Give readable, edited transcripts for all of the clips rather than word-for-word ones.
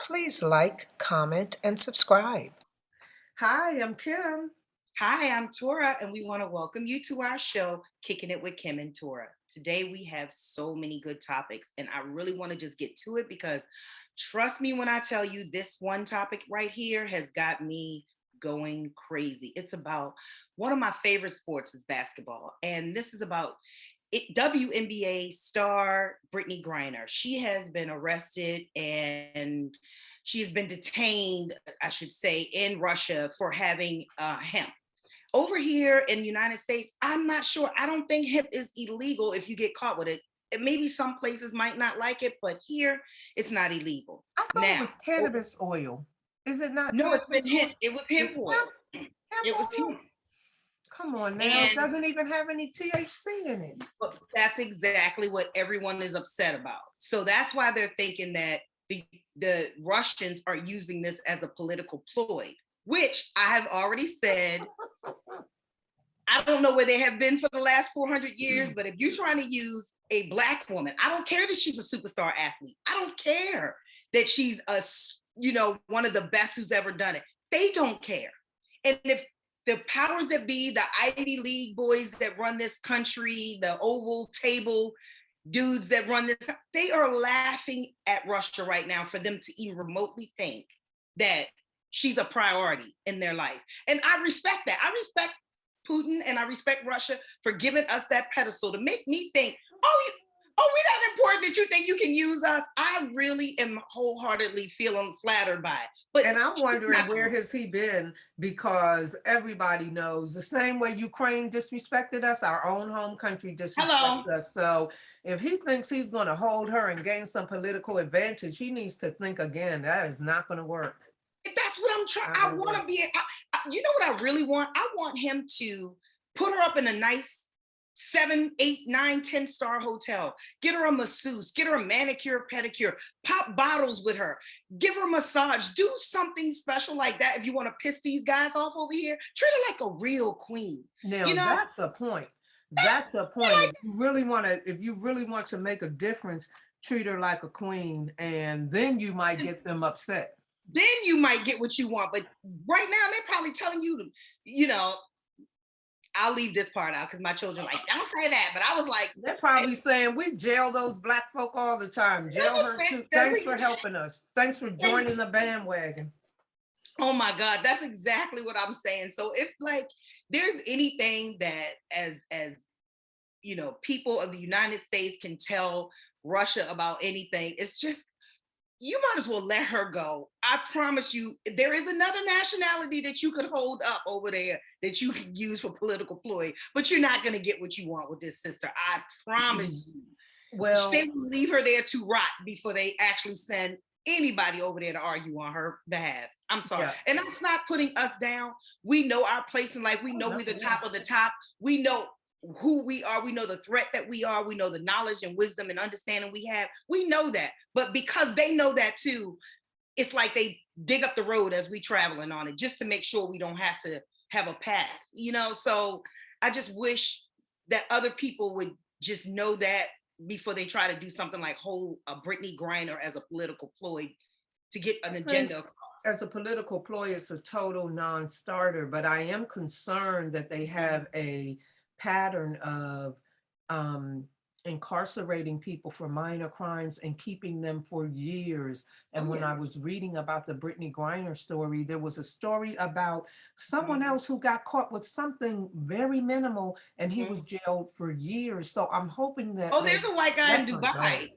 Please like, comment, and subscribe. Hi, I'm Kim. Hi, I'm Tora, and we want to welcome you to our show, Kicking It with Kim and Tora. Today, we have so many good topics, and I really want to just get to it because trust me when I tell you this one topic right here has got me going crazy. It's about one of my favorite sports is basketball, and this is about WNBA star Brittney Griner. She has been arrested and she has been detained, I should say, in Russia for having hemp. Over here in the United States, I'm not sure. I don't think hemp is illegal if you get caught with it. Maybe some places might not like it, but here it's not illegal. I thought it Now, was cannabis oil. Is it not no, it's been cannabis hemp. oil? It was hemp It's oil. hemp It was oil? hemp. Come on now. It And doesn't even have any THC in it. that's exactly what everyone is upset about. So that's why they're thinking that the Russians are using this as a political ploy, which I have already said. I don't know where they have been for the last 400 years, but if you're trying to use a Black woman, I don't care that she's a superstar athlete. I don't care that she's one of the best who's ever done it. They don't care. And if the powers that be, the Ivy League boys that run this country, the oval table dudes that run this, they are laughing at Russia right now for them to even remotely think that she's a priority in their life. And I respect that. I respect Putin and I respect Russia for giving us that pedestal to make me think, we're not important that you think you can use us. I really am wholeheartedly feeling flattered by it. But And I'm wondering where has he been, because everybody knows the same way Ukraine disrespected us, our own home country disrespected us. So if he thinks he's going to hold her and gain some political advantage, he needs to think again. That is not going to work. That's what I'm trying. I want to be. You know what I really want? I want him to put her up in a nice 7, 8, 9, 10-star hotel. Get her a masseuse. Get her a manicure, pedicure. Pop bottles with her. Give her a massage. Do something special like that. If you want to piss these guys off over here, treat her like a real queen. Now that's a point. That's a point. If you really want to make a difference, treat her like a queen, and then you might get them upset. Then you might get what you want. But right now, they're probably telling you to, I'll leave this part out because my children are like, don't say that. But I was like, they're probably saying we jail those Black folk all the time. Jail her too. Thanks for helping us. Thanks for joining the bandwagon. Oh my God, that's exactly what I'm saying. So if like there's anything that as people of the United States can tell Russia about anything, it's just you might as well let her go. I promise you, there is another nationality that you could hold up over there that you can use for political ploy, but you're not going to get what you want with this sister. I promise you. Well, they will leave her there to rot before they actually send anybody over there to argue on her behalf. I'm sorry. Yeah. And that's not putting us down. We know our place in life. We know we're the top of the top. We know who we are. We know the threat that we are. We know the knowledge and wisdom and understanding we have. We know that. But because they know that too, it's like they dig up the road as we traveling on it just to make sure we don't have to have a path, So I just wish that other people would just know that before they try to do something like hold a Brittney Griner as a political ploy to get an agenda across. As a political ploy, it's a total non-starter, but I am concerned that they have a pattern of incarcerating people for minor crimes and keeping them for years. And when I was reading about the Brittney Griner story, there was a story about someone else who got caught with something very minimal and he was jailed for years. So I'm hoping that there's a white guy in Dubai.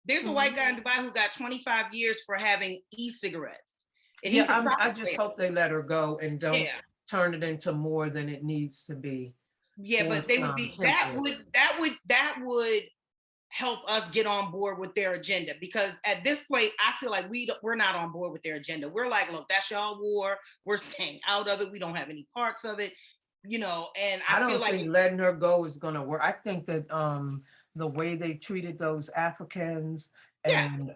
There's a white guy in Dubai who got 25 years for having e-cigarettes. And I just hope they let her go and don't turn it into more than it needs to be. Yeah, but they would be that would help us get on board with their agenda, because at this point I feel like we're not on board with their agenda. We're like, look, that's y'all war. We're staying out of it. We don't have any parts of it, and I don't feel like think letting her go is going to work. I think that the way they treated those Africans and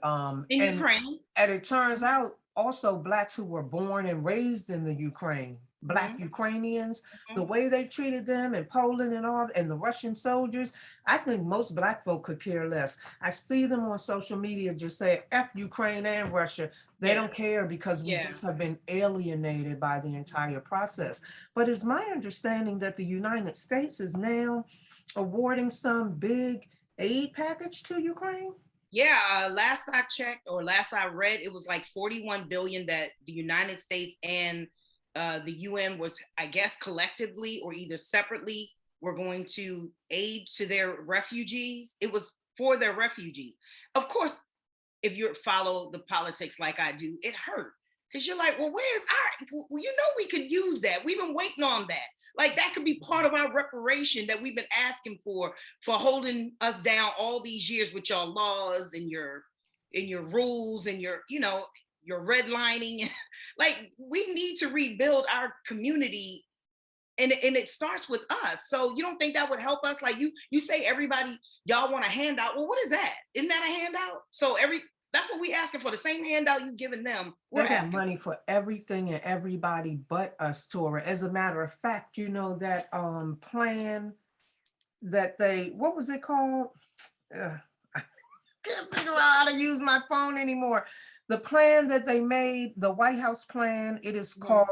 in Ukraine, and it turns out also Blacks who were born and raised in the Ukraine. Black Ukrainians, the Mhm. way they treated them in Poland and all, and the Russian soldiers. I think most Black folk could care less. I see them on social media just say F Ukraine and Russia. They Yeah. don't care because we Yeah. just have been alienated by the entire process. But it's my understanding that the United States is now awarding some big aid package to Ukraine. Yeah, last I checked or last I read, it was like 41 billion that the United States and the UN was, I guess, collectively or either separately were going to aid to their refugees. It was for their refugees. Of course, if you follow the politics like I do, it hurt because you're like, well, where's our? Well, you know, we could use that. We've been waiting on that. Like that could be part of our reparation that we've been asking for holding us down all these years with your laws and your rules and your, you know, your redlining. Like we need to rebuild our community, and it starts with us. So you don't think that would help us? Like you say everybody, y'all want a handout. Well, what is that? Isn't that a handout? So that's what we asking for. The same handout you giving them, we're They got asking money for everything and everybody but us, Tora. As a matter of fact, you know that plan that they, what was it called? I can't figure out how to use my phone anymore. The plan that they made, the White House plan, it is called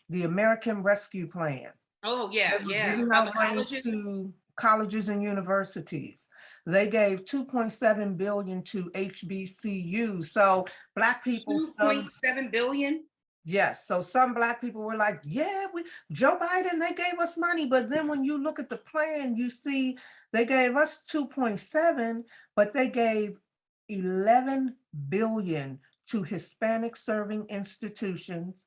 the American Rescue Plan. Oh They yeah, were yeah. giving About out the money colleges. to colleges and universities. They gave 2.7 billion to HBCU. So Black people, some 2.7 billion. yes. So some Black people were like, yeah, Joe Biden, they gave us money. But then when you look at the plan, you see they gave us 2.7, but they gave 11 billion to Hispanic serving institutions,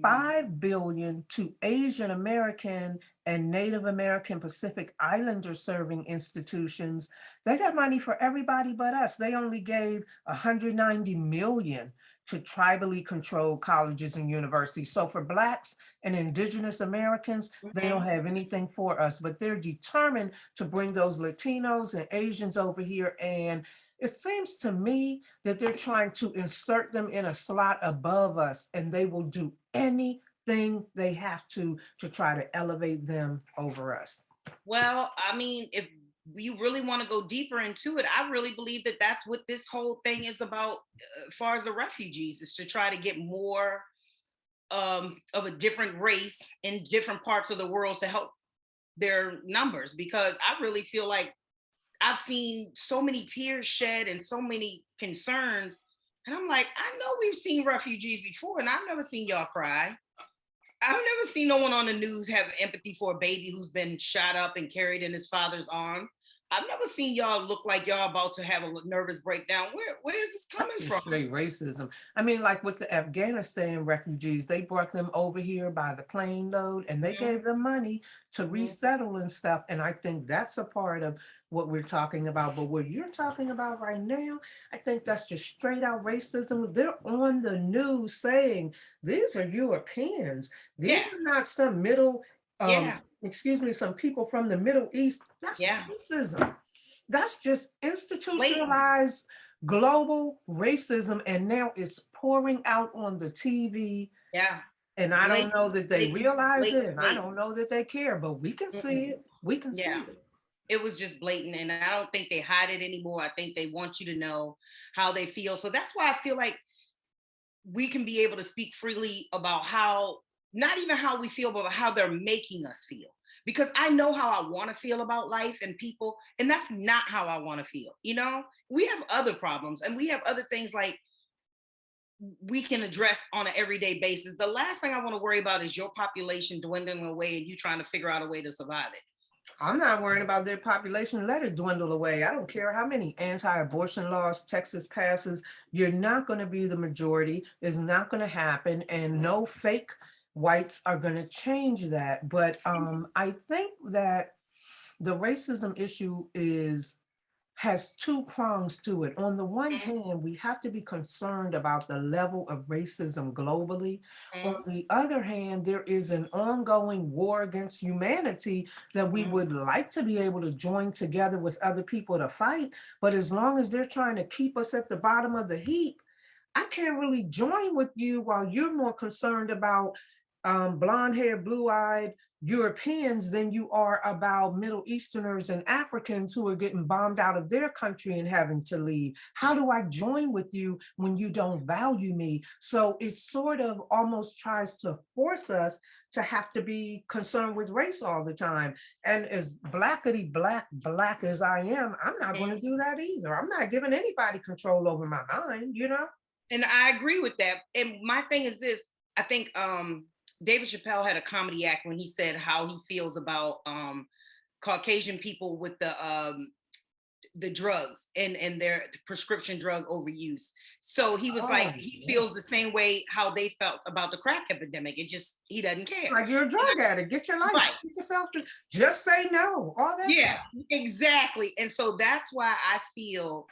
5 billion to Asian American and Native American Pacific Islander serving institutions. They got money for everybody but us. They only gave 190 million to tribally controlled colleges and universities. So for Blacks and Indigenous Americans, they don't have anything for us, but they're determined to bring those Latinos and Asians over here. And it seems to me that they're trying to insert them in a slot above us, and they will do anything they have to try to elevate them over us. Well, I mean, if you really want to go deeper into it, I really believe that that's what this whole thing is about, as far as the refugees, is to try to get more of a different race in different parts of the world to help their numbers. Because I really feel like I've seen so many tears shed and so many concerns. And I'm like, I know we've seen refugees before, and I've never seen y'all cry. I've never seen no one on the news have empathy for a baby who's been shot up and carried in his father's arms. I've never seen y'all look like y'all about to have a nervous breakdown. Where is this coming That's from? straight racism. I mean, like with the Afghanistan refugees, they brought them over here by the plane load, and they gave them money to resettle and stuff. And I think that's a part of what we're talking about. But what you're talking about right now, I think that's just straight out racism. They're on the news saying these are Europeans. These Yeah, are not some middle, yeah, excuse me, some people from the Middle East. That's yeah. racism. That's just Blatant. institutionalized global racism, and now it's pouring out on the TV. Yeah. And I don't Blatant, know that they blatant, realize it, blatant, and I blatant. don't know that they care, but we can see it. We can see Yeah. it. It was just blatant, and I don't think they hide it anymore. I think they want you to know how they feel. So that's why I feel like we can be able to speak freely about how, not even how we feel, but how they're making us feel. Because I know how I want to feel about life and people, and that's not how I want to feel. You know, we have other problems and we have other things like we can address on an everyday basis. The last thing I want to worry about is your population dwindling away and you trying to figure out a way to survive it. I'm not worrying about their population. Let it dwindle away. I don't care how many anti-abortion laws Texas passes. You're not going to be the majority. It's not going to happen. And no fake whites are going to change that. But I think that the racism issue has two prongs to it. On the one hand, we have to be concerned about the level of racism globally. On the other hand, there is an ongoing war against humanity that we would like to be able to join together with other people to fight. But as long as they're trying to keep us at the bottom of the heap, I can't really join with you while you're more concerned about blonde hair, blue eyed Europeans than you are about Middle Easterners and Africans who are getting bombed out of their country and having to leave. How do I join with you when you don't value me? So it sort of almost tries to force us to have to be concerned with race all the time. And as blackety black as I am, I'm not going to do that either. I'm not giving anybody control over my mind, you know? And I agree with that. And my thing is this, I think David Chappelle had a comedy act when he said how he feels about Caucasian people with the drugs and their prescription drug overuse. So he was like, he feels the same way how they felt about the crack epidemic. It just, he doesn't care. It's like you're a drug addict. Get your life. Right. Get yourself to just say no. All that. Yeah, exactly. And so that's why I feel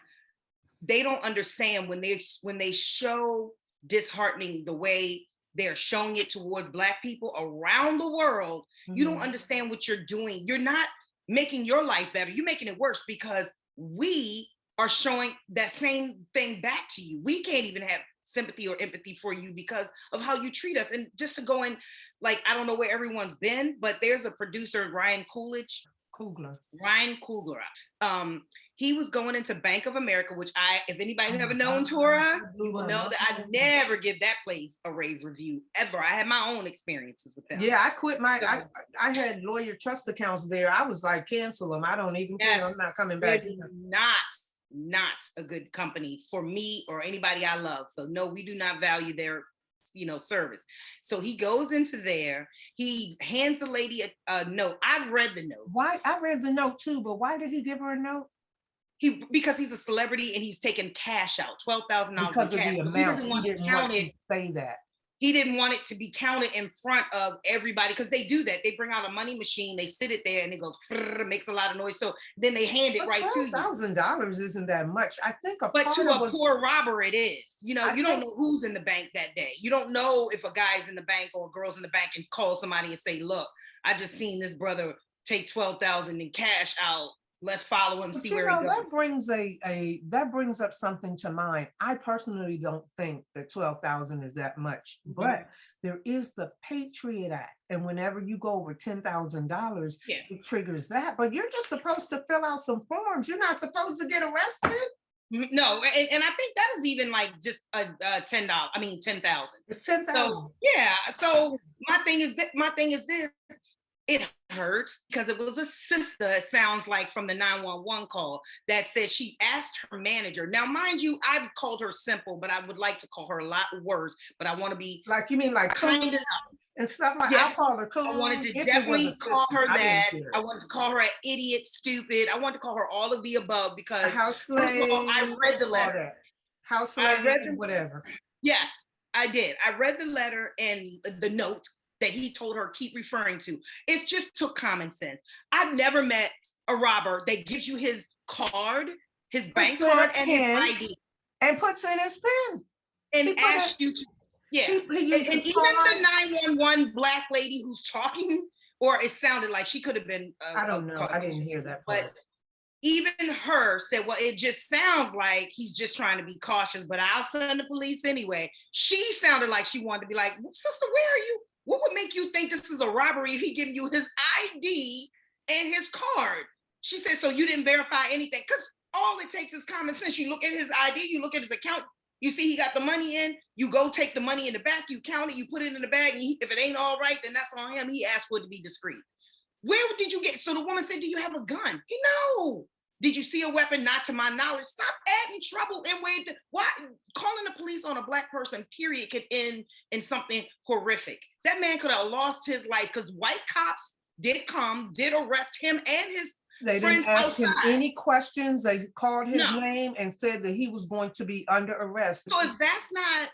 they don't understand when they show disheartening the way they're showing it towards Black people around the world. You don't understand what you're doing. You're not making your life better. You're making it worse because we are showing that same thing back to you. We can't even have sympathy or empathy for you because of how you treat us. And just to go in, like, I don't know where everyone's been, but there's a producer, Ryan Coogler. He was going into Bank of America, which if anybody ever known Tora, you will know that I never give that place a rave review ever. I had my own experiences with them. Yeah, I quit I had lawyer trust accounts there. I was like, cancel them. I don't even care. I'm not coming back. Not a good company for me or anybody I love. So no, we do not value their service. So he goes into there, he hands the lady a note. I've read the note. Why? I read the note too, but why did he give her a note? Because he's a celebrity and he's taking cash out, $12,000 because in cash. of the amount. He doesn't want to count it. Say that. He didn't want it to be counted in front of everybody because they do that. They bring out a money machine, they sit it there, and it goes makes a lot of noise. So then they hand it right to you. $12,000 isn't that much. I think, but to a poor robber, it is. You don't know who's in the bank that day. You don't know if a guy's in the bank or a girl's in the bank and call somebody and say, "Look, I just seen this brother take $12,000 in cash out. Let's follow him, see where he goes." That brings up something to mind. I personally don't think that $12,000 is that much, but there is the Patriot Act, and whenever you go over $10,000, it triggers that. But you're just supposed to fill out some forms. You're not supposed to get arrested. No, and I think that is even like just a $10,000. I mean, 10,000. It's 10,000. So, yeah. So my thing is this. It hurts because it was a sister, it sounds like, from the 911 call that said she asked her manager. Now, mind you, I've called her simple, but I would like to call her a lot worse, but I want to be like, you mean like kind enough and stuff like that. I call her cool. I wanted to definitely call her that. I wanted to call her an idiot, stupid. I wanted to call her all of the above because house slave. I read the letter. House slave, whatever. Yes, I did. I read the letter and the note that he told her keep referring to. It just took common sense. I've never met a robber that gives you his card, his bank card, and his ID. And puts in his pen. And asks you to, and even the 911 Black lady who's talking, or it sounded like she could have been. I don't know. I didn't hear that part. But even her said, well, it just sounds like he's just trying to be cautious, but I'll send the police anyway. She sounded like she wanted to be like, sister, where are you? What would make you think this is a robbery if he giving you his ID and his card? She said, so you didn't verify anything? Because all it takes is common sense. You look at his ID, you look at his account, you see he got the money in, you go take the money in the back, you count it, you put it in the bag, and if it ain't all right, then that's on him. He asked for it to be discreet. Where did you get? So the woman said, do you have a gun? No. Did you see a weapon? Not to my knowledge. Stop adding trouble and why calling the police on a Black person, period, could end in something horrific. That man could have lost his life because white cops did arrest him and his They friends didn't ask outside. him any questions. They called his name and said that he was going to be under arrest. So if that's not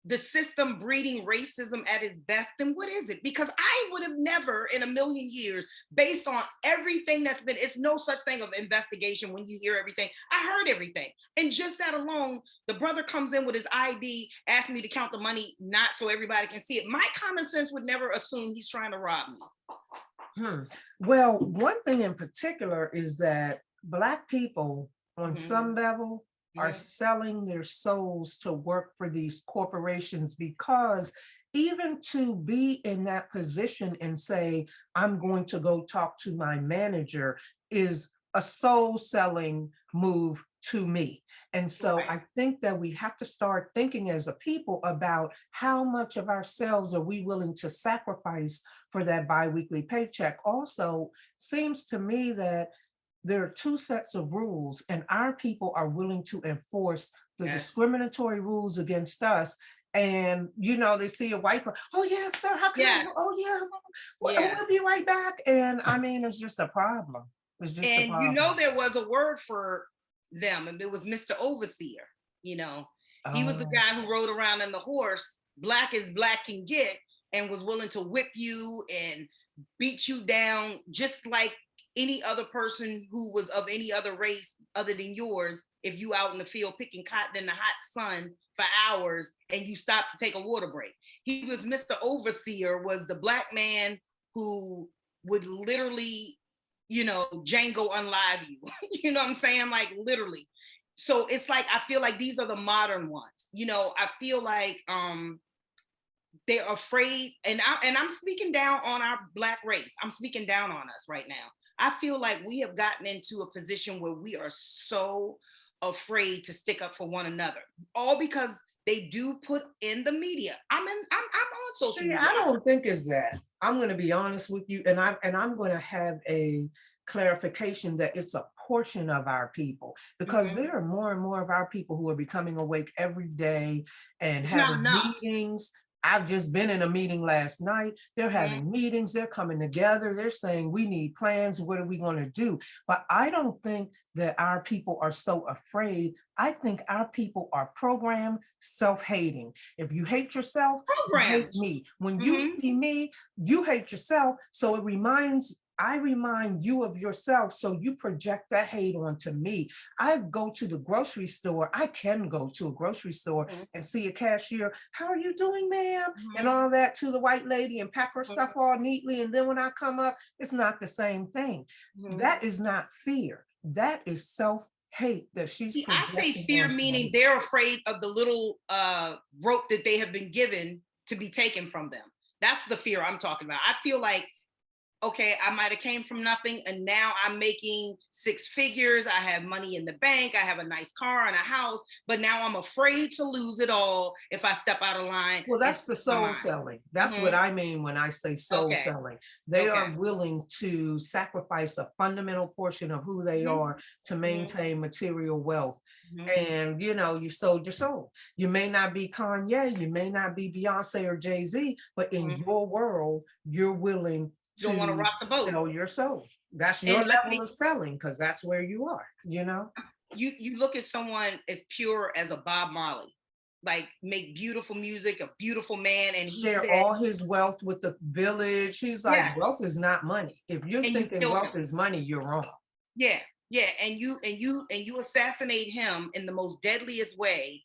the system breeding racism at its best, then what is it? Because I would have never in a million years, based on everything that's been, it's no such thing of investigation when you hear everything. I heard everything. And just that alone, the brother comes in with his ID, asks me to count the money, not so everybody can see it. My common sense would never assume he's trying to rob me. Well, one thing in particular is that Black people on some level are selling their souls to work for these corporations because even to be in that position and say, I'm going to go talk to my manager is a soul selling move to me. And so Right. I think that we have to start thinking as a people about how much of ourselves are we willing to sacrifice for that biweekly paycheck. Also, seems to me that there are two sets of rules, and our people are willing to enforce the Yes. discriminatory rules against us. And they see a white person, oh yes, sir, how can I Yes. help? Oh yeah, Yes. we'll be right back. And I mean, it's just a problem. It's just a And problem. there was a word for them, and it was Mr. Overseer. He was the Oh. guy who rode around on the horse, black as black can get, and was willing to whip you and beat you down just like any other person who was of any other race other than yours. If you out in the field picking cotton in the hot sun for hours and you stop to take a water break. He was Mr. Overseer, was the black man who would literally, Django unlive you. You know what I'm saying? Like literally. So it's like, I feel like these are the modern ones. I feel like they're afraid, and I'm speaking down on our black race. I'm speaking down on us right now. I feel like we have gotten into a position where we are so afraid to stick up for one another, all because they do put in the media. I'm on social media. I don't think it's that. I'm going to be honest with you, and I'm going to have a clarification that it's a portion of our people, because there are more and more of our people who are becoming awake every day and It's having not enough. meetings. I've just been in a meeting last night. They're having meetings, they're coming together, they're saying we need plans, what are we going to do? But I don't think that our people are so afraid. I think our people are programmed self-hating. If you hate yourself, you hate me. When you see me, you hate yourself. So I remind you of yourself, so you project that hate onto me. I go to the grocery store. I can go to a grocery store and see a cashier. How are you doing, ma'am? And all that to the white lady and pack her stuff all neatly. And then when I come up, it's not the same thing. That is not fear. That is self-hate that she's projecting. I say fear meaning they're afraid of the little rope that they have been given to be taken from them. That's the fear I'm talking about. I feel like, okay, I might have came from nothing and now I'm making six figures. I have money in the bank. I have a nice car and a house, but now I'm afraid to lose it all if I step out of line. Well, that's the soul selling. That's what I mean when I say soul selling. They are willing to sacrifice a fundamental portion of who they are to maintain material wealth. And you sold your soul. You may not be Kanye, you may not be Beyonce or Jay-Z, but in your world, you're willing to want to rock the boat. Sell your soul. That's your level of selling, because that's where you are. You look at someone as pure as a Bob Marley, like make beautiful music, a beautiful man, and he share all his wealth with the village. He's like, wealth is not money. If you're thinking wealth is money, you're wrong. Yeah, and you assassinate him in the most deadliest way,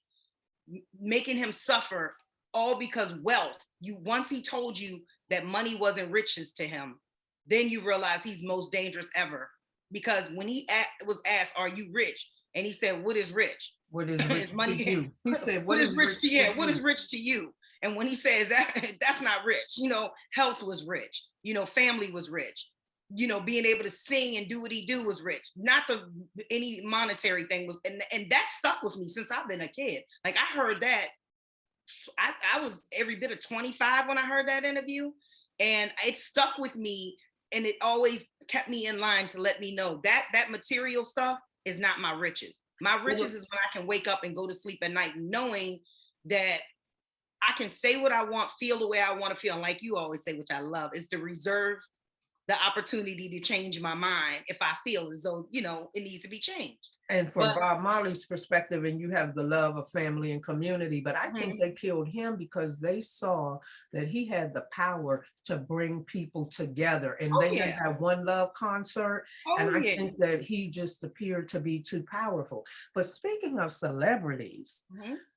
making him suffer, all because wealth. Once he told you that money wasn't riches to him, then you realize he's most dangerous ever. Because when he was asked, "Are you rich?" and he said, "What is rich? What is rich money to you?" He said, "What is rich? What is rich to you?" And when he says that, that's not rich. Health was rich. Family was rich. Being able to sing and do what he do was rich. Not any monetary thing was, and that stuck with me since I've been a kid. Like I heard that. I was every bit of 25 when I heard that interview, and it stuck with me, and it always kept me in line to let me know that material stuff is not my riches. My riches is when I can wake up and go to sleep at night knowing that I can say what I want, feel the way I want to feel. And like you always say, which I love, is to reserve the opportunity to change my mind if I feel as though, it needs to be changed. And from Bob Marley's perspective, and you have the love of family and community, but I think they killed him because they saw that he had the power to bring people together. And they had that One Love concert. And I think that he just appeared to be too powerful. But speaking of celebrities,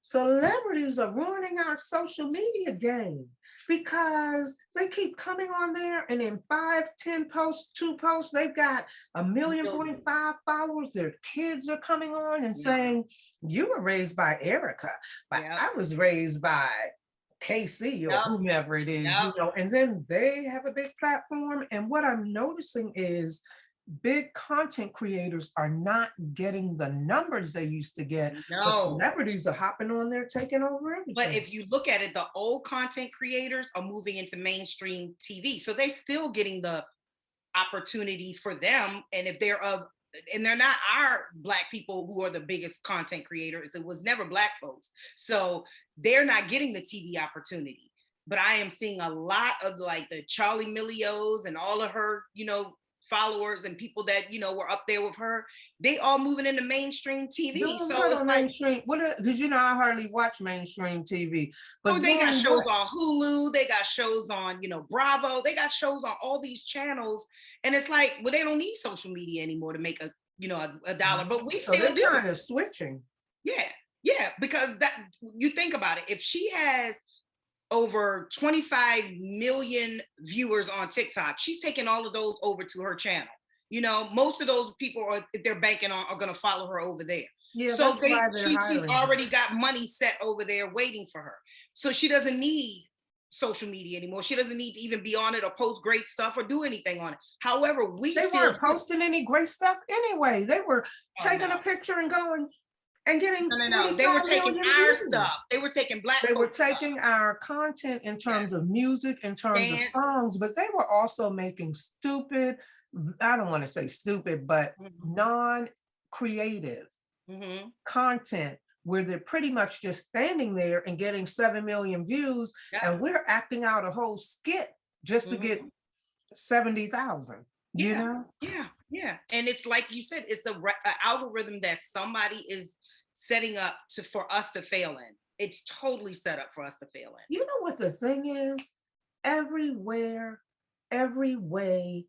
celebrities are ruining our social media game, because they keep coming on there and in 5, 10 posts, 2 posts, they've got 1.5 million followers. Their kids are coming on and saying, you were raised by Erica, but I was raised by KC or Yep. whomever it is, Yep. and then they have a big platform. And what I'm noticing is big content creators are not getting the numbers they used to get. But No. celebrities are hopping on there, taking over everything. But if you look at it, the old content creators are moving into mainstream TV. So they're still getting the opportunity for them. And if they're and they're not our Black people who are the biggest content creators. It was never Black folks. So they're not getting the TV opportunity. But I am seeing a lot of like the Charlie Milios and all of her, followers and people that, were up there with her. They all moving into mainstream TV. So it's like mainstream. Because I hardly watch mainstream TV. But they got shows on Hulu. They got shows on, Bravo. They got shows on all these channels. And it's like, well, they don't need social media anymore to make a dollar, but we still do. Kind of switching. Yeah, because that you think about it, if she has over 25 million viewers on TikTok, she's taking all of those over to her channel. Most of those people they're banking on are going to follow her over there. Yeah, so she's already got money set over there waiting for her. So she doesn't need social media anymore. She doesn't need to even be on it or post great stuff or do anything on it. However, they weren't posting any great stuff anyway. They were taking a picture and going and getting no. They were taking our stuff. They were taking Black. They were taking our content in terms of music, in terms of songs, but they were also making stupid, I don't want to say stupid, but non-creative content where they're pretty much just standing there and getting 7 million views, and we're acting out a whole skit just to get 70,000. Yeah. And it's like you said, it's an algorithm that somebody is setting up for us to fail in. It's totally set up for us to fail in. You know what the thing is? Everywhere, every way,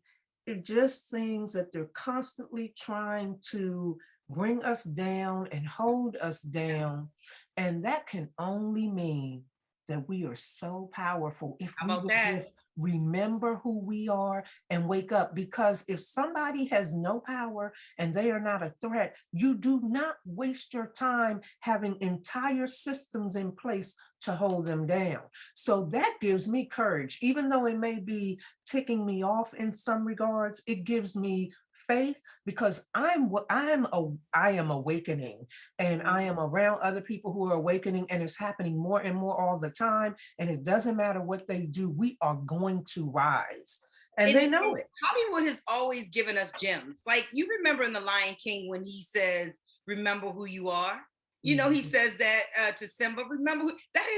it just seems that they're constantly trying to bring us down and hold us down. And that can only mean that we are so powerful if we would just remember who we are and wake up. Because if somebody has no power and they are not a threat, you do not waste your time having entire systems in place to hold them down. So that gives me courage. Even though it may be ticking me off in some regards, it gives me faith, because I am awakening, and I am around other people who are awakening, and it's happening more and more all the time. And it doesn't matter what they do, we are going to rise. And they know it. Hollywood has always given us gems. Like, you remember in The Lion King when he says, "Remember who you are." He says that to Simba. Remember that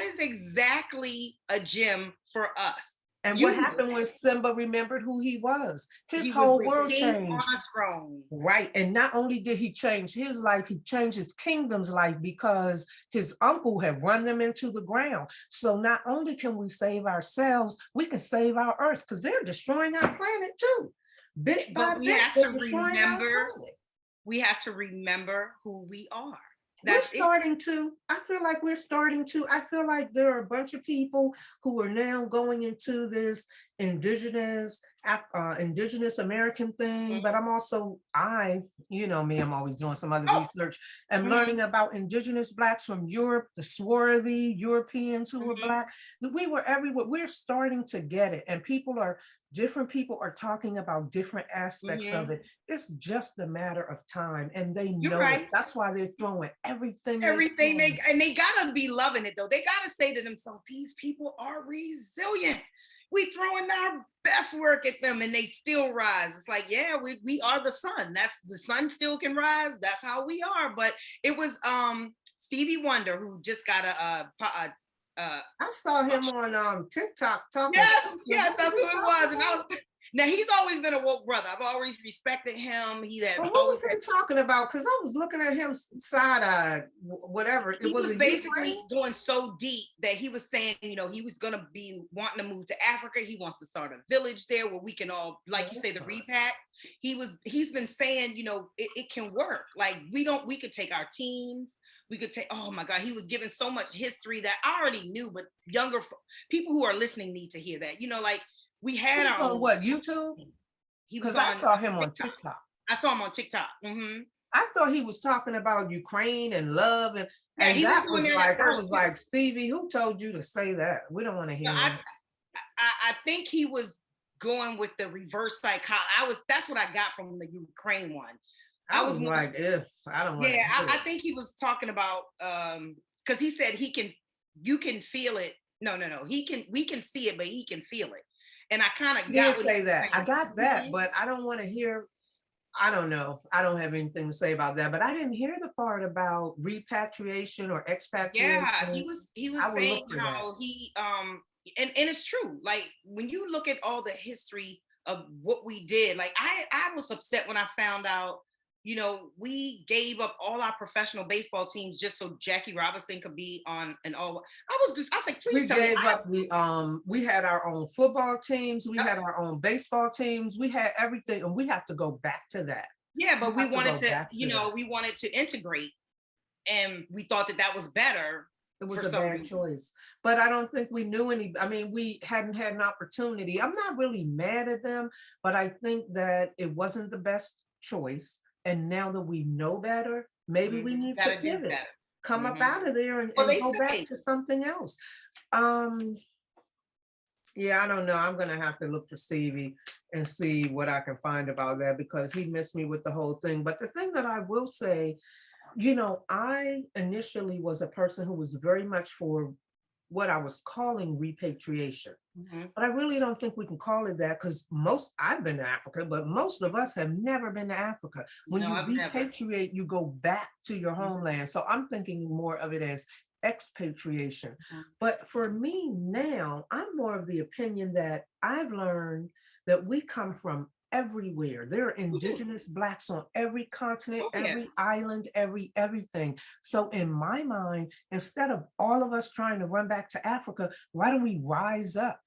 is exactly a gem for us. And what happened when Simba remembered who he was? His whole world changed. Right. And not only did he change his life, he changed his kingdom's life, because his uncle had run them into the ground. So not only can we save ourselves, we can save our earth, because they're destroying our planet too. Bit by bit, they're destroying our planet. We have to remember who we are. I feel like we're starting to. I feel like there are a bunch of people who are now going into this indigenous American thing, but I'm also, I'm always doing some other research. I'm learning about indigenous Blacks from Europe, the swarthy Europeans who were Black. We were everywhere. We're starting to get it, and different people are talking about different aspects of it. It's just a matter of time, and they know it. That's why they're throwing everything they gotta be loving it though. They gotta say to themselves, these people are resilient. We throwing our best work at them and they still rise. It's like, yeah, we are the sun. The sun still can rise. That's how we are. But it was Stevie Wonder who just got I saw him on TikTok talking. Yes, that's who it was. And now he's always been a woke brother. I've always respected him. He has. What was he talking about? Because I was looking at him side-eyed, whatever. He was basically going so deep that he was saying, he was gonna be wanting to move to Africa. He wants to start a village there where we can all, like you say, the repack. He's been saying, it can work. Like we could take our teams. We could take, oh my God, he was giving so much history that I already knew, but younger people who are listening need to hear that. Like we had our own. What, YouTube? Because I saw him on TikTok. I saw him on TikTok. Mm-hmm. I thought he was talking about Ukraine and love, and Yeah, and he was that doing was that at like, I first was too. like, Stevie, who told you to say that? We don't want to No, hear I, that. I think he was going with the reverse psychology. That's what I got from the Ukraine one. I was like, if I don't want to yeah, hear I it. think he was talking about because he said you can feel it. No, we can see it, but he can feel it. And I kind of He got didn't what he say was that. I saying. got that, but I don't want to hear. I don't know. I don't have anything to say about that, but I didn't hear the part about repatriation or expatriation. Yeah, he was I will saying look for that. how he and it's true. Like when you look at all the history of what we did, like I was upset when I found out, you know, we gave up all our professional baseball teams just so Jackie Robinson could be on an all. I was like, please We tell me. gave up we had our own football teams, we had our own baseball teams, we had everything, and we have to go back to that. Yeah, but we wanted to, you know, we wanted to integrate, and we thought that that was better. It was a bad choice, but I don't think we knew any. I mean, we hadn't had an opportunity. I'm not really mad at them, but I think that it wasn't the best choice. And now that we know better, maybe we need to pivot, come up out of there and go back to something else. Yeah, I don't know. I'm gonna have to look for Stevie and see what I can find about that, because he missed me with the whole thing. But the thing that I will say, you know, I initially was a person who was very much for what I was calling repatriation. But I really don't think we can call it that, because I've been to Africa, but most of us have never been to Africa. When you repatriate, you go back to your homeland. So I'm thinking more of it as expatriation. But for me now, I'm more of the opinion that I've learned that we come from everywhere. There are indigenous Blacks on every continent, every island, everything. So in my mind, instead of all of us trying to run back to Africa, why don't we rise up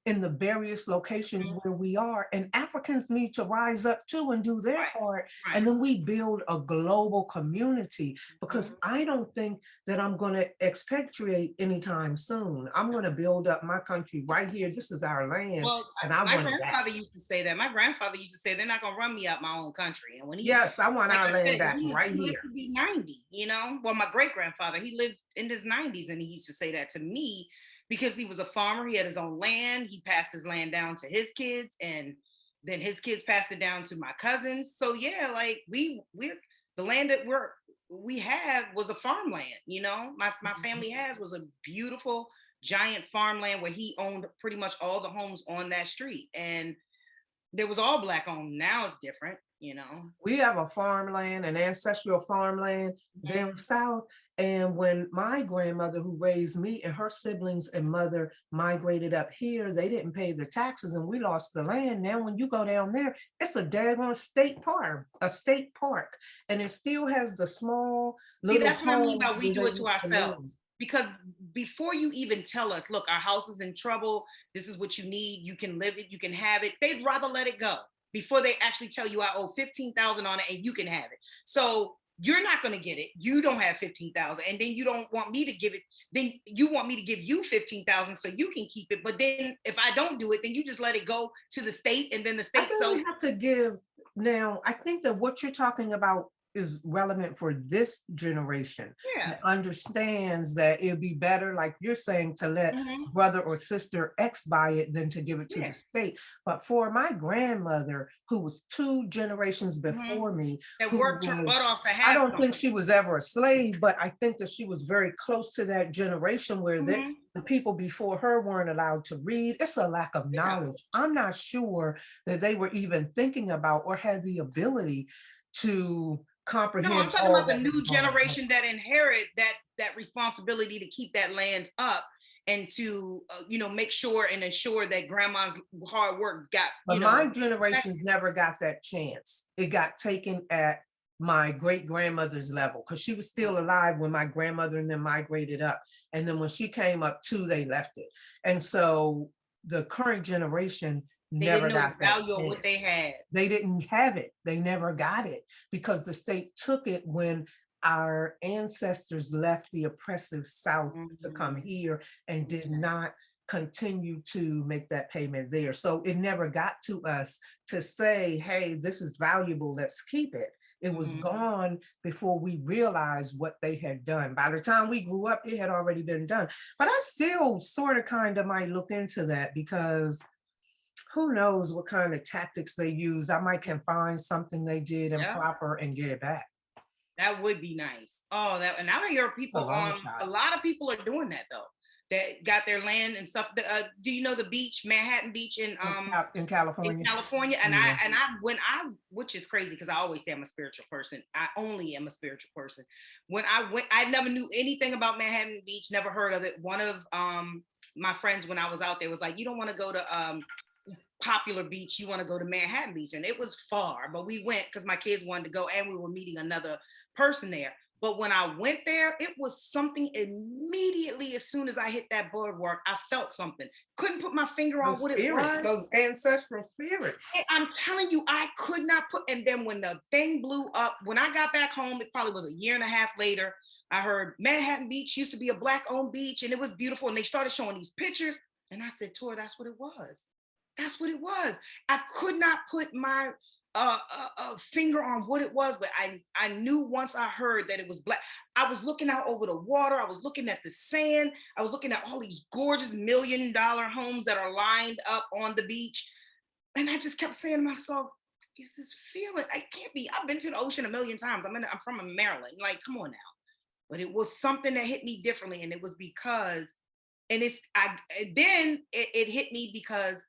in the various locations where we are? And Africans need to rise up too and do their part. And then we build a global community, because I don't think that I'm going to expatriate anytime soon. I'm going to build up my country right here. This is our land. Well, and my grandfather used to say that. My grandfather used to say they're not going to run me out my own country. And when he, yes, I want our land back right he here. lived to be 90, you know. Well, my great grandfather, he lived in his 90s, and he used to say that to me, because he was a farmer. He had his own land. He passed his land down to his kids, and then his kids passed it down to my cousins. So yeah, like we're the land that we have was a farmland. You know, my family was a beautiful giant farmland where he owned pretty much all the homes on that street, and there was all Black owned. Now it's different, you know. We have a farmland, an ancestral farmland down south. And when my grandmother, who raised me, and her siblings and mother migrated up here, they didn't pay the taxes and we lost the land. Now, when you go down there, it's a daggone state park, and it still has the small little. See, that's what I mean by we do it to ourselves. Because before you even tell us, look, our house is in trouble, this is what you need, you can live it, you can have it, they'd rather let it go before they actually tell you I owe 15,000 on it and you can have it. So you're not going to get it. You don't have 15,000, and then you don't want me to give it. Then you want me to give you 15,000 so you can keep it. But then if I don't do it, then you just let it go to the state, and then the state. So we have to give. Now, I think that what you're talking about is relevant for this generation. That understands that it'd be better, like you're saying, to let brother or sister X buy it than to give it to the state. But for my grandmother, who was 2 generations before me, that worked her butt off to have I don't think she was ever a slave, but I think that she was very close to that generation where the people before her weren't allowed to read. It's a lack of knowledge. I'm not sure that they were even thinking about or had the ability to comprehend. No, I'm talking about the new generation that inherit that responsibility to keep that land up and to you know, make sure and ensure that grandma's hard work got. But my generations never got that chance. It got taken at my great grandmother's level, because she was still alive when my grandmother and them migrated up, and then when she came up too, they left it. And so the current generation never got that value of what they had. They didn't have it. They never got it, because the state took it when our ancestors left the oppressive South to come here and did not continue to make that payment there. So it never got to us to say, hey, this is valuable, let's keep it. It was gone before we realized what they had done. By the time we grew up, it had already been done. But I still sort of kind of might look into that, because who knows what kind of tactics they use. I might can find something they did improper and get it back. That would be nice. Oh, that, and I hear people a lot of people are doing that though. That got their land and stuff. Do you know the beach, Manhattan Beach in California? In California, and I which is crazy because I always say I'm a spiritual person. I only am a spiritual person. When I went, I never knew anything about Manhattan Beach, never heard of it. One of my friends when I was out there was like, "You don't want to go to Popular Beach, you want to go to Manhattan Beach," and it was far, but we went because my kids wanted to go, and we were meeting another person there. But when I went there, it was something immediately. As soon as I hit that boardwalk, I felt something. Couldn't put my finger on what it was. Those ancestral spirits. And I'm telling you, I could not put. And then when the thing blew up, when I got back home, it probably was a year and a half later, I heard Manhattan Beach used to be a Black-owned beach, and it was beautiful. And they started showing these pictures, and I said, "Tor, that's what it was. That's what it was." I could not put my a finger on what it was, but I knew once I heard that it was Black. I was looking out over the water. I was looking at the sand. I was looking at all these gorgeous $1 million homes that are lined up on the beach. And I just kept saying to myself, is this feeling? I can't be. I've been to the ocean 1 million times. I'm from Maryland. Like, come on now. But it was something that hit me differently. And it was because, and then it hit me because,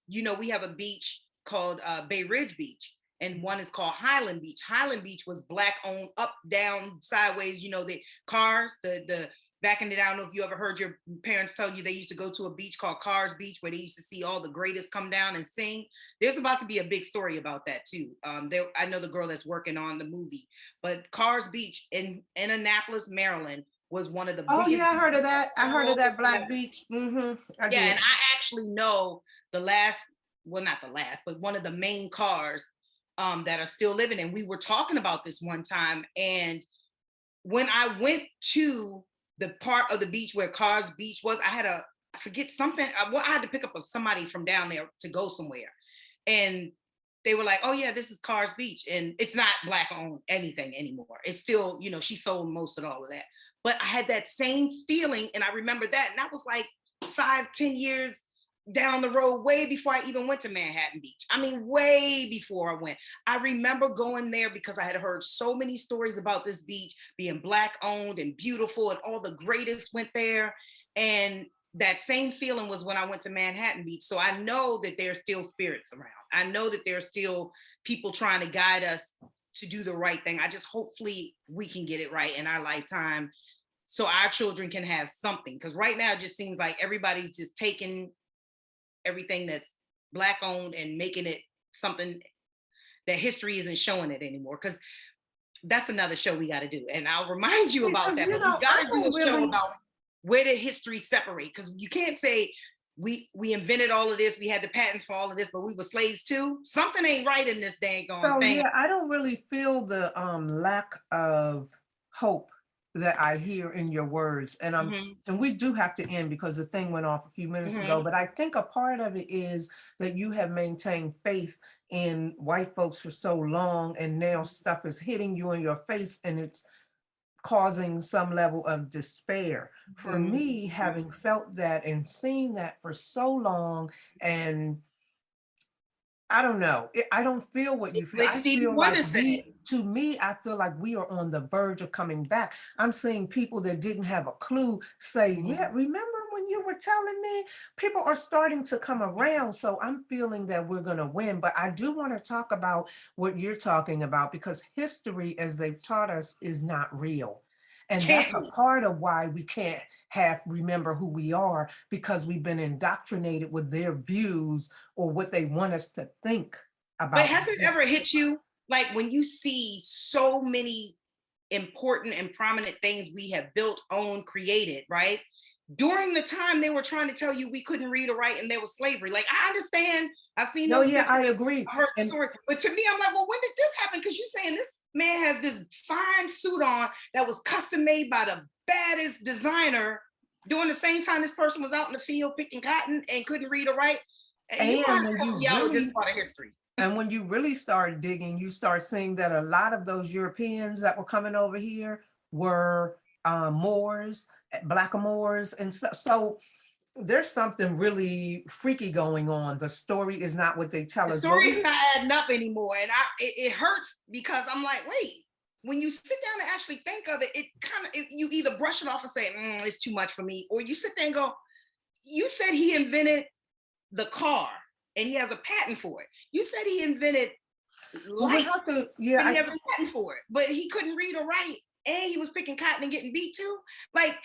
you know, we have a beach called Bay Ridge Beach, and one is called Highland Beach. Highland Beach was Black-owned, up, down, sideways. You know, the cars, the back in the day, I don't know if you ever heard your parents tell you they used to go to a beach called Cars Beach where they used to see all the greatest come down and sing. There's about to be a big story about that too. I know the girl that's working on the movie, but Cars Beach in Annapolis, Maryland was one of the biggest. Yeah, I heard of that. I heard of that Black Beach. And I actually know not the last, but one of the main cars that are still living. And we were talking about this one time. And when I went to the part of the beach where Cars Beach was, I forget something. I had to pick up somebody from down there to go somewhere. And they were like, "Oh yeah, this is Cars Beach." And it's not Black-owned anything anymore. It's still, you know, she sold most of all of that. But I had that same feeling. And I remember that. And that was like 5-10 years down the road, way before I even went to Manhattan Beach. I mean, way before I went. I remember going there because I had heard so many stories about this beach being Black-owned and beautiful, and all the greatest went there. And that same feeling was when I went to Manhattan Beach. So I know that there's still spirits around. I know that there's still people trying to guide us to do the right thing. I just, hopefully we can get it right in our lifetime so our children can have something. Because right now it just seems like everybody's just taking everything that's Black-owned and making it something that history isn't showing it anymore. Because that's another show we got to do, and I'll remind you about that. But we got to do a show about where did history separate, because you can't say we invented all of this, we had the patents for all of this, but we were slaves too. Something ain't right in this dang thing. Yeah, I don't really feel the lack of hope that I hear in your words. And and we do have to end because the thing went off a few minutes ago, but I think a part of it is that you have maintained faith in white folks for so long, and now stuff is hitting you in your face and it's causing some level of despair. For me, having felt that and seen that for so long, and I don't know. I don't feel what you feel. I feel like to me, I feel like we are on the verge of coming back. I'm seeing people that didn't have a clue say, "Yeah, remember when you were telling me?" People are starting to come around. So I'm feeling that we're going to win. But I do want to talk about what you're talking about, because history, as they've taught us, is not real. And that's a part of why we can't remember who we are, because we've been indoctrinated with their views or what they want us to think about. But has it ever hit you, like when you see so many important and prominent things we have built, owned, created, right? During the time they were trying to tell you we couldn't read or write and there was slavery. Like, I understand. I've seen those. No, yeah, I agree. I heard the story. But to me, I'm like, well, when did this happen? Because you're saying this man has this fine suit on that was custom made by the baddest designer during the same time this person was out in the field picking cotton and couldn't read or write. And you know, this part of history. And when you really start digging, you start seeing that a lot of those Europeans that were coming over here were Moors, Blackamoors, and so there's something really freaky going on. The story is not what they tell The us. story's not adding up anymore, and it hurts because I'm like, wait. When you sit down and actually think of it, you either brush it off and say, it's too much for me, or you sit there and go, you said he invented the car and he has a patent for it. You said he invented light and he has a patent for it, but he couldn't read or write, and he was picking cotton and getting beat too. Like,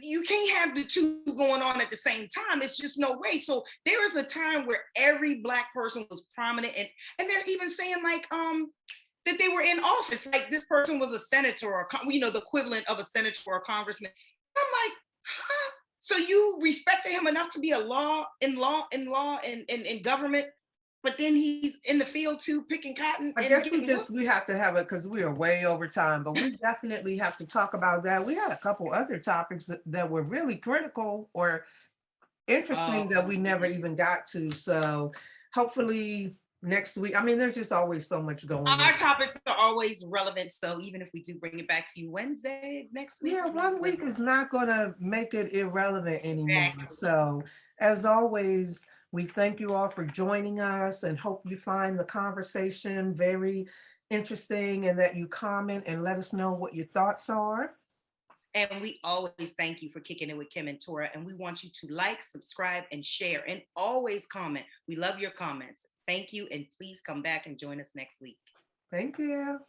you can't have the two going on at the same time. It's just no way. So there was a time where every Black person was prominent, and they're even saying like that they were in office. Like, this person was a senator, or the equivalent of a senator or a congressman. I'm like, huh? So you respected him enough to be in government, but then he's in the field too, picking cotton. I guess we have to have it because we are way over time, but we definitely have to talk about that. We had a couple other topics that were really critical or interesting that we never even got to. So hopefully next week, I mean, there's just always so much going on. Our topics are always relevant. So even if we do bring it back to you Wednesday next week. Yeah, 1 week is not going to make it irrelevant anymore. Exactly. So as always, we thank you all for joining us and hope you find the conversation very interesting and that you comment and let us know what your thoughts are. And we always thank you for kicking it with Kim and Tora. And we want you to like, subscribe, and share, and always comment. We love your comments. Thank you. And please come back and join us next week. Thank you.